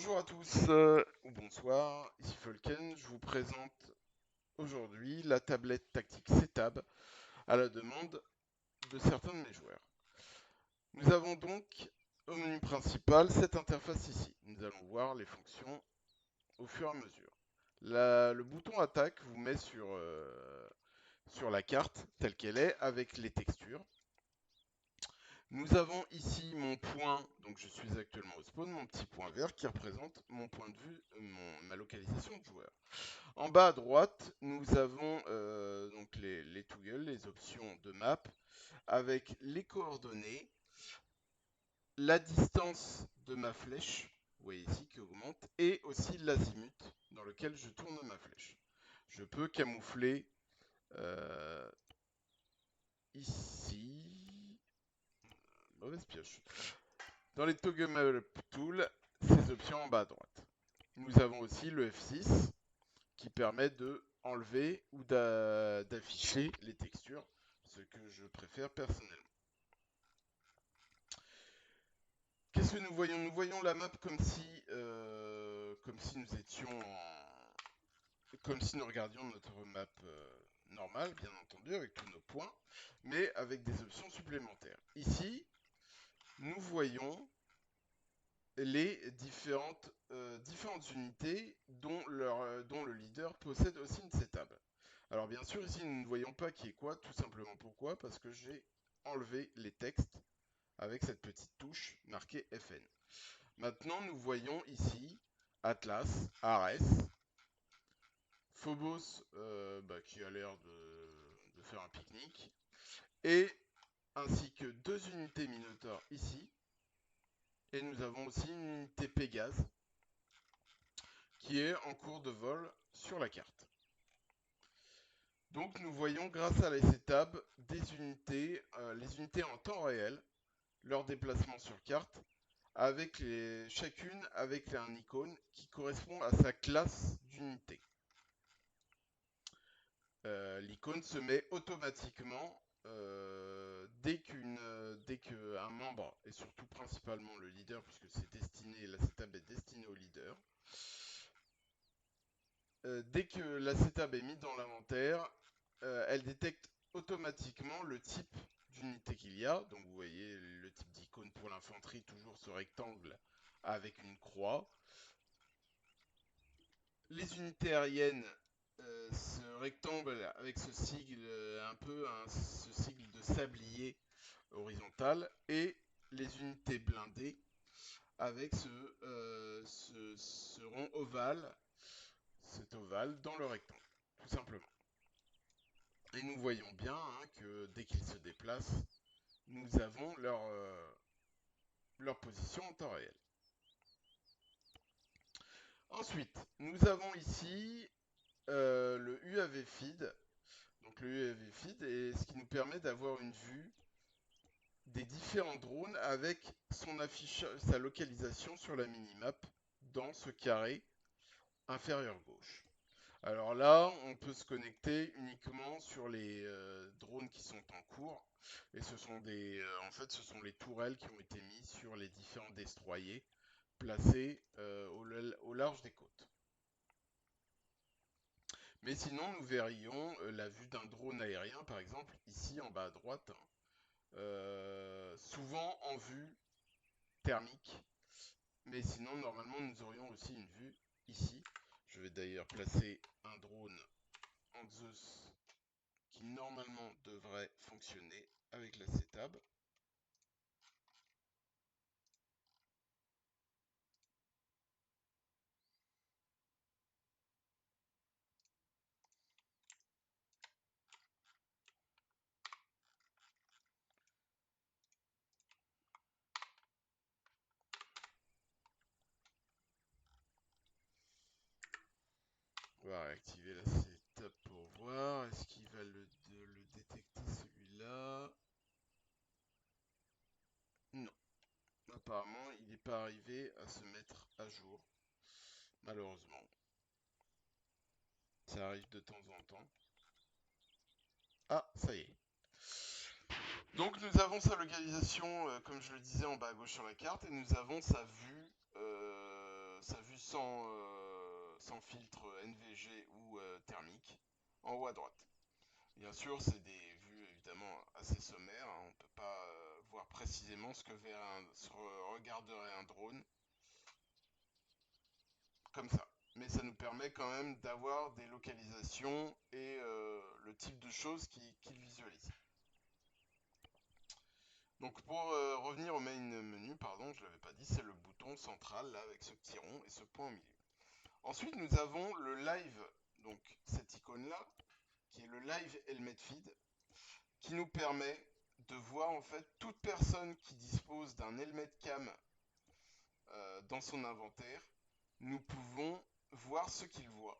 Bonjour à tous, ou bonsoir, ici Folken, je vous présente aujourd'hui la tablette tactique CTAB à la demande de certains de mes joueurs. Nous avons donc au menu principal cette interface ici. Nous allons voir les fonctions au fur et à mesure. Le bouton attaque vous met sur la carte telle qu'elle est avec les textures. Nous avons ici mon point, donc je suis actuellement au spawn, mon petit point vert qui représente mon point de vue, ma localisation de joueur. En bas à droite, nous avons donc les toggles, les options de map, avec les coordonnées, la distance de ma flèche, vous voyez ici qui augmente, et aussi l'azimut dans lequel je tourne ma flèche. Je peux camoufler euh, ici, mauvaise pioche, dans les toggle map tool, ces options en bas à droite. Nous avons aussi le F6 qui permet de enlever ou d'afficher les textures, ce que je préfère personnellement. Qu'est-ce que nous voyons? Nous voyons la map comme si nous étions comme si nous regardions notre map normale, bien entendu, avec tous nos points, mais avec des options supplémentaires. Ici, nous voyons les différentes unités dont le leader possède aussi une C-Tab. Alors bien sûr, ici, nous ne voyons pas qui est quoi, tout simplement pourquoi? Parce que j'ai enlevé les textes avec cette petite touche marquée FN. Maintenant, nous voyons ici Atlas, Ares, Phobos qui a l'air de faire un pique-nique, et ainsi que deux unités Minotaur ici, et nous avons aussi une unité Pégase qui est en cours de vol sur la carte. Donc nous voyons grâce à la CTAB des unités, les unités en temps réel, leur déplacement sur carte, avec chacune avec un icône qui correspond à sa classe d'unité. L'icône se met automatiquement dès qu'un membre, et surtout principalement le leader, puisque la CTAB est destinée au leader, dès que la CTAB est mise dans l'inventaire, elle détecte automatiquement le type d'unité qu'il y a. Donc vous voyez le type d'icône pour l'infanterie, toujours ce rectangle avec une croix. Les unités aériennes, ce rectangle avec ce sigle, ce sigle de sablier horizontal. Et les unités blindées avec ce rond ovale, cet ovale dans le rectangle, tout simplement. Et nous voyons bien que dès qu'ils se déplacent, nous avons leur position en temps réel. Ensuite, nous avons ici le UAV feed. Donc le UAV feed est ce qui nous permet d'avoir une vue des différents drones avec sa localisation sur la minimap dans ce carré inférieur gauche. Alors là, on peut se connecter uniquement sur les drones qui sont en cours. Et en fait, ce sont les tourelles qui ont été mises sur les différents destroyers placés au large des côtes. Mais sinon, nous verrions la vue d'un drone aérien, par exemple, ici en bas à droite, souvent en vue thermique. Mais sinon, normalement, nous aurions aussi une vue ici. Je vais d'ailleurs placer un drone en Zeus qui normalement devrait fonctionner avec la CTAB. On va réactiver la CTAB pour voir. Est-ce qu'il va le détecter celui-là? Non. Apparemment, il n'est pas arrivé à se mettre à jour. Malheureusement. Ça arrive de temps en temps. Ah, ça y est. Donc nous avons sa localisation, comme je le disais, en bas à gauche sur la carte, et nous avons sa vue sa vue sans filtre NVG ou thermique, en haut à droite. Bien sûr, c'est des vues évidemment assez sommaires, hein, on ne peut pas voir précisément ce que regarderait un drone comme ça. Mais ça nous permet quand même d'avoir des localisations et le type de choses qu'il visualise. Donc pour revenir au main menu, pardon, je l'avais pas dit, c'est le bouton central là avec ce petit rond et ce point au milieu. Ensuite, nous avons le live, donc cette icône là, qui est le live helmet feed, qui nous permet de voir en fait toute personne qui dispose d'un helmet cam dans son inventaire. Nous pouvons voir ce qu'il voit.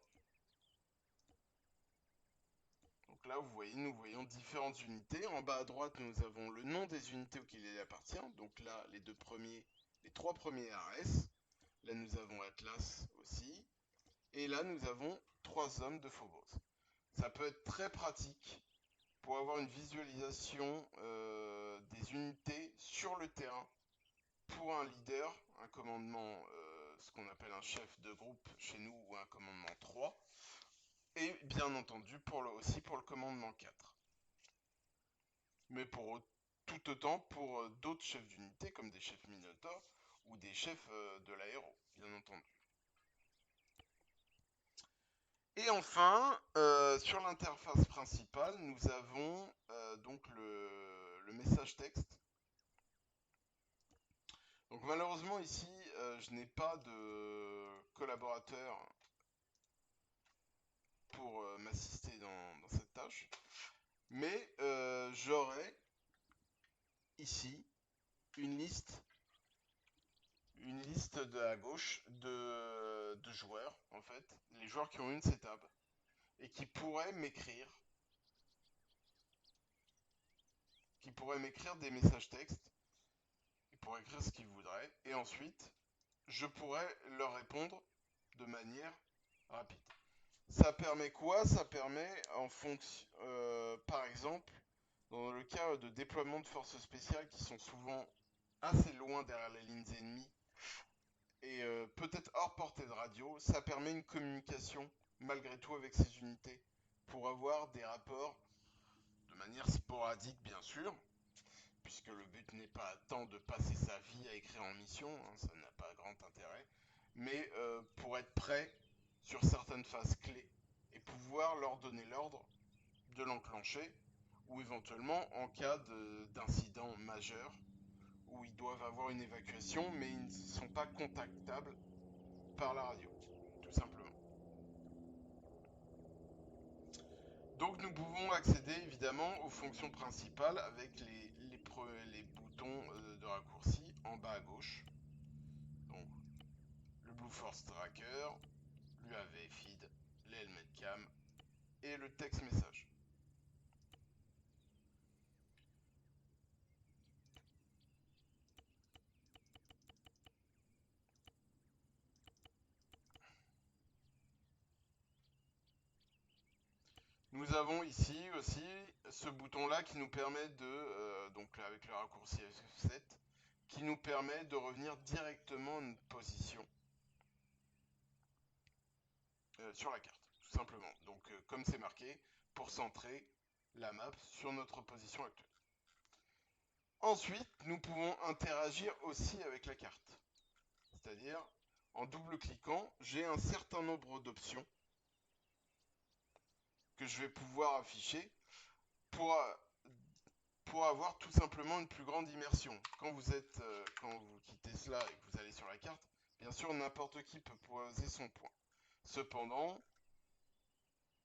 Donc là, vous voyez, nous voyons différentes unités. En bas à droite, nous avons le nom des unités auxquelles il appartient. Donc là, les trois premiers RS. Là, nous avons Atlas aussi. Et là, nous avons trois hommes de Phobos. Ça peut être très pratique pour avoir une visualisation des unités sur le terrain pour un leader, un commandement, ce qu'on appelle un chef de groupe chez nous ou un commandement 3, et bien entendu aussi pour le commandement 4. Mais tout autant pour d'autres chefs d'unité comme des chefs Minotaur ou des chefs de l'aéro, bien entendu. Et enfin, sur l'interface principale, nous avons donc le message texte. Donc malheureusement ici, je n'ai pas de collaborateur pour m'assister dans cette tâche, mais j'aurai ici une liste, à gauche de joueurs, en fait, les joueurs qui ont une setup et qui pourraient m'écrire des messages textes, ils pourraient écrire ce qu'ils voudraient, et ensuite je pourrais leur répondre de manière rapide. Ça permet quoi? Ça permet en fonction, par exemple, dans le cas de déploiement de forces spéciales qui sont souvent assez loin derrière les lignes ennemies et peut-être hors portée de radio, ça permet une communication malgré tout avec ces unités pour avoir des rapports de manière sporadique bien sûr, puisque le but n'est pas tant de passer sa vie à écrire en mission, hein, ça n'a pas grand intérêt, mais pour être prêt sur certaines phases clés et pouvoir leur donner l'ordre de l'enclencher ou éventuellement en cas d'incident majeur où ils doivent avoir une évacuation mais ils ne sont pas contactables par la radio, tout simplement. Donc nous pouvons accéder évidemment aux fonctions principales avec les boutons de raccourci en bas à gauche. Donc le Blue Force Tracker, l'UAV Feed, les Helmet Cam et le Text Message. Nous avons ici aussi ce bouton là qui nous permet donc avec le raccourci F7, qui nous permet de revenir directement à notre position sur la carte, tout simplement. Donc comme c'est marqué, pour centrer la map sur notre position actuelle. Ensuite, nous pouvons interagir aussi avec la carte. C'est-à-dire, en double-cliquant, j'ai un certain nombre d'options que je vais pouvoir afficher pour, pour avoir tout simplement une plus grande immersion. Quand vous quittez cela et que vous allez sur la carte, bien sûr, n'importe qui peut poser son point. Cependant,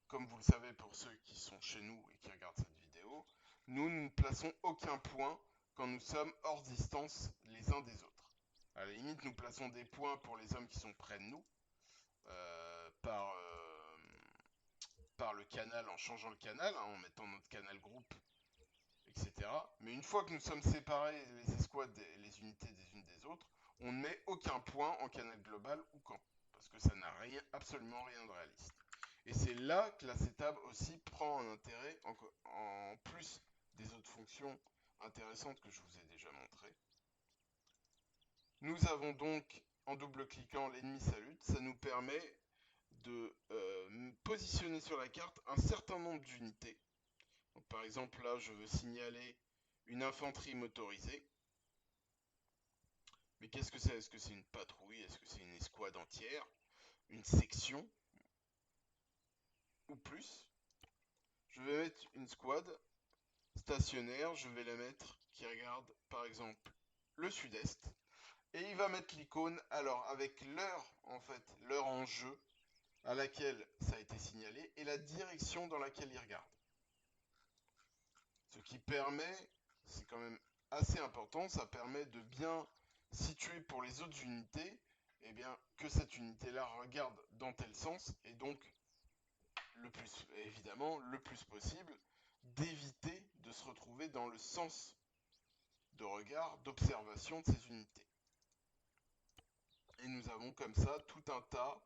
comme vous le savez pour ceux qui sont chez nous et qui regardent cette vidéo, nous ne plaçons aucun point quand nous sommes hors distance les uns des autres. À la limite, nous plaçons des points pour les hommes qui sont près de nous, euh, par, euh, par le canal, en changeant le canal, hein, en mettant notre canal groupe, etc. Mais une fois que nous sommes séparés, les escouades et les unités des unes des autres, on ne met aucun point en canal global ou camp, parce que ça n'a absolument rien de réaliste. Et c'est là que la CETAB aussi prend un intérêt, en plus des autres fonctions intéressantes que je vous ai déjà montrées. Nous avons donc en double-cliquant l'ennemi salute, ça nous permet de positionner sur la carte un certain nombre d'unités. Donc, par exemple, là, je veux signaler une infanterie motorisée. Mais qu'est-ce que c'est? Est-ce que c'est une patrouille? Est-ce que c'est une escouade entière? Une section? Ou plus? Je vais mettre une squad stationnaire, je vais la mettre qui regarde par exemple le sud-est. Et il va mettre l'icône, alors avec l'heure en fait, l'heure en jeu à laquelle ça a été signalé et la direction dans laquelle il regarde. Ce qui permet, c'est quand même assez important, ça permet de bien situer pour les autres unités, eh bien, que cette unité-là regarde dans tel sens et donc le plus, évidemment, le plus possible, d'éviter de se retrouver dans le sens de regard, d'observation de ces unités. Et nous avons comme ça tout un tas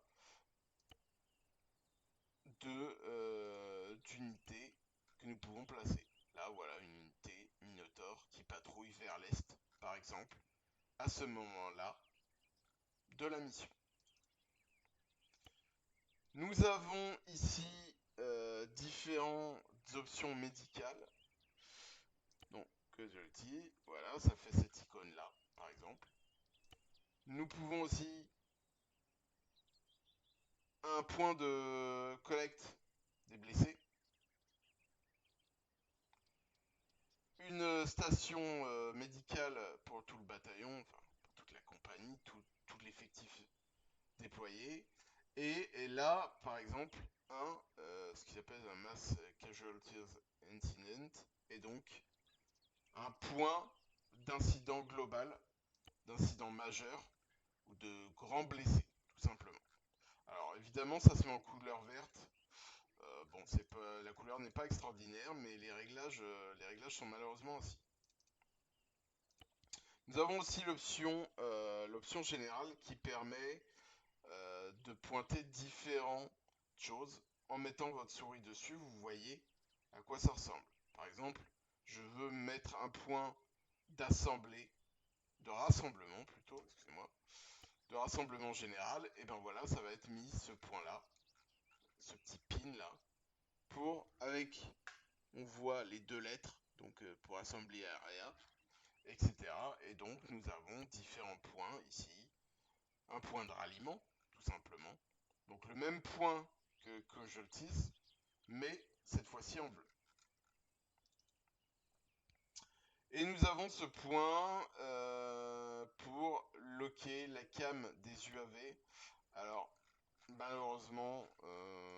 d'unités que nous pouvons placer. Là, voilà une unité Minotaur qui patrouille vers l'est, par exemple, à ce moment-là de la mission. Nous avons ici différentes options médicales. Donc, casualty, voilà, ça fait cette icône-là, par exemple. Nous pouvons aussi un point de collecte des blessés, une station médicale pour tout le bataillon, enfin pour toute la compagnie, tout l'effectif déployé, et là, par exemple, ce qui s'appelle un Mass Casualties Incident, et donc un point d'incident global, d'incident majeur, ou de grands blessés, tout simplement. Alors évidemment, ça se met en couleur verte. Bon, la couleur n'est pas extraordinaire, mais les réglages sont malheureusement ainsi. Nous avons aussi l'option générale qui permet de pointer différentes choses. En mettant votre souris dessus, vous voyez à quoi ça ressemble. Par exemple, je veux mettre un point d'assemblée, de rassemblement plutôt, excusez-moi, de rassemblement général, et ben voilà, ça va être mis ce point-là, ce petit pin là, on voit les deux lettres, donc pour assembler area, etc. Et donc nous avons différents points ici, un point de ralliement, tout simplement. Donc le même point que je le tease, mais cette fois-ci en bleu. Et nous avons ce point pour loquer la cam des UAV. Alors malheureusement,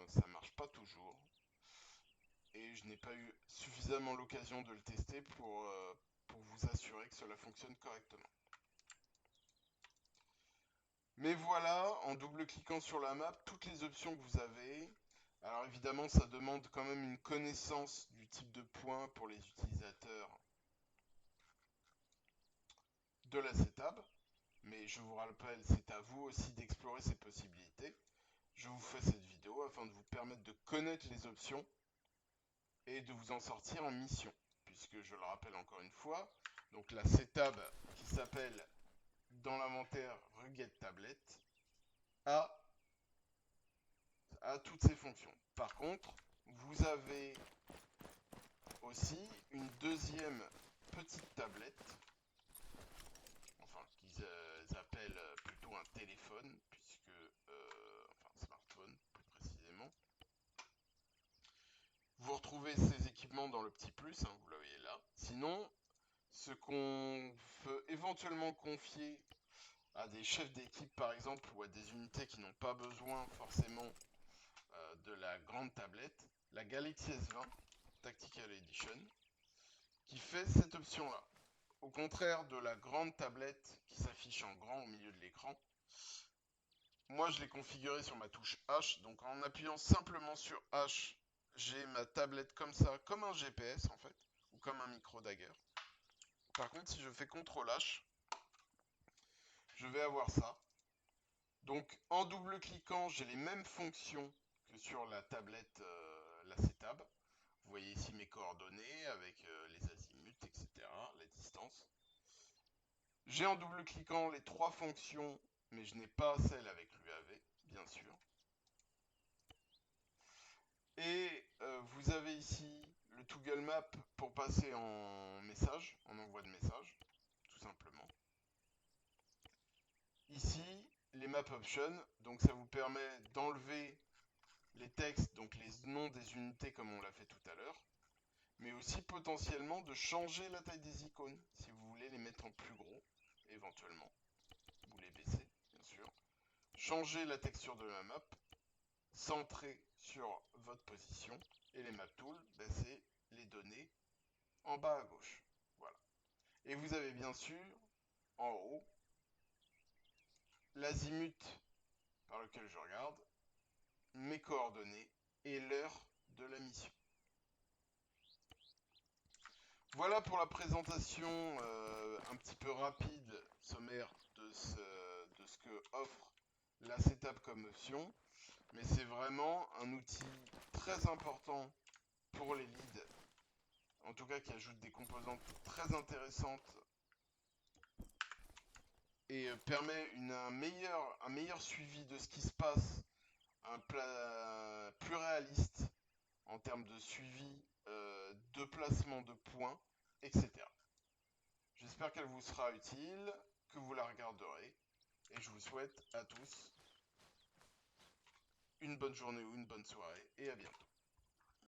ça marche pas toujours. Et je n'ai pas eu suffisamment l'occasion de le tester pour vous assurer que cela fonctionne correctement. Mais voilà, en double-cliquant sur la map, toutes les options que vous avez. Alors évidemment, ça demande quand même une connaissance du type de point pour les utilisateurs de la CETAB. Mais je vous rappelle, c'est à vous aussi d'explorer ces possibilités. Je vous fais cette vidéo afin de vous permettre de connaître les options et de vous en sortir en mission. Puisque je le rappelle encore une fois, donc la CETAB qui s'appelle dans l'inventaire Rugged Tablet a toutes ces fonctions. Par contre, vous avez aussi une deuxième petite tablette, enfin qu'ils appellent plutôt un téléphone, puisque, enfin un smartphone plus précisément. Vous retrouvez ces équipements dans le petit plus, hein, vous le voyez là. Sinon, ce qu'on peut éventuellement confier à des chefs d'équipe par exemple, ou à des unités qui n'ont pas besoin forcément de la grande tablette, la Galaxy S20 Tactical Edition, qui fait cette option-là. Au contraire de la grande tablette qui s'affiche en grand au milieu de l'écran, moi je l'ai configuré sur ma touche H, donc en appuyant simplement sur H, j'ai ma tablette comme ça, comme un GPS en fait, ou comme un micro dagger. Par contre, si je fais CTRL H, je vais avoir ça. Donc en double-cliquant, j'ai les mêmes fonctions que sur la tablette, la CETAB. Vous voyez ici mes coordonnées avec les azimuts, etc., la distance. J'ai en double-cliquant les trois fonctions mais je n'ai pas celle avec l'UAV, bien sûr. Et vous avez ici le toggle map pour passer en message, en envoi de message, tout simplement. Ici, les map options, donc ça vous permet d'enlever les textes, donc les noms des unités comme on l'a fait tout à l'heure, mais aussi potentiellement de changer la taille des icônes, si vous voulez les mettre en plus gros, éventuellement. Vous les baissez, bien sûr. Changer la texture de la map, centrer sur votre position, et les map tools, ben c'est les données en bas à gauche. Voilà. Et vous avez bien sûr, en haut, l'azimut par lequel je regarde, mes coordonnées et l'heure de la mission. Voilà pour la présentation un petit peu rapide, sommaire de ce que offre la setup comme option. Mais c'est vraiment un outil très important pour les leads, en tout cas qui ajoute des composantes très intéressantes et permet un meilleur suivi de ce qui se passe, plus réaliste en termes de suivi, de placement de points, etc. J'espère qu'elle vous sera utile, que vous la regarderez, et je vous souhaite à tous une bonne journée ou une bonne soirée, et à bientôt.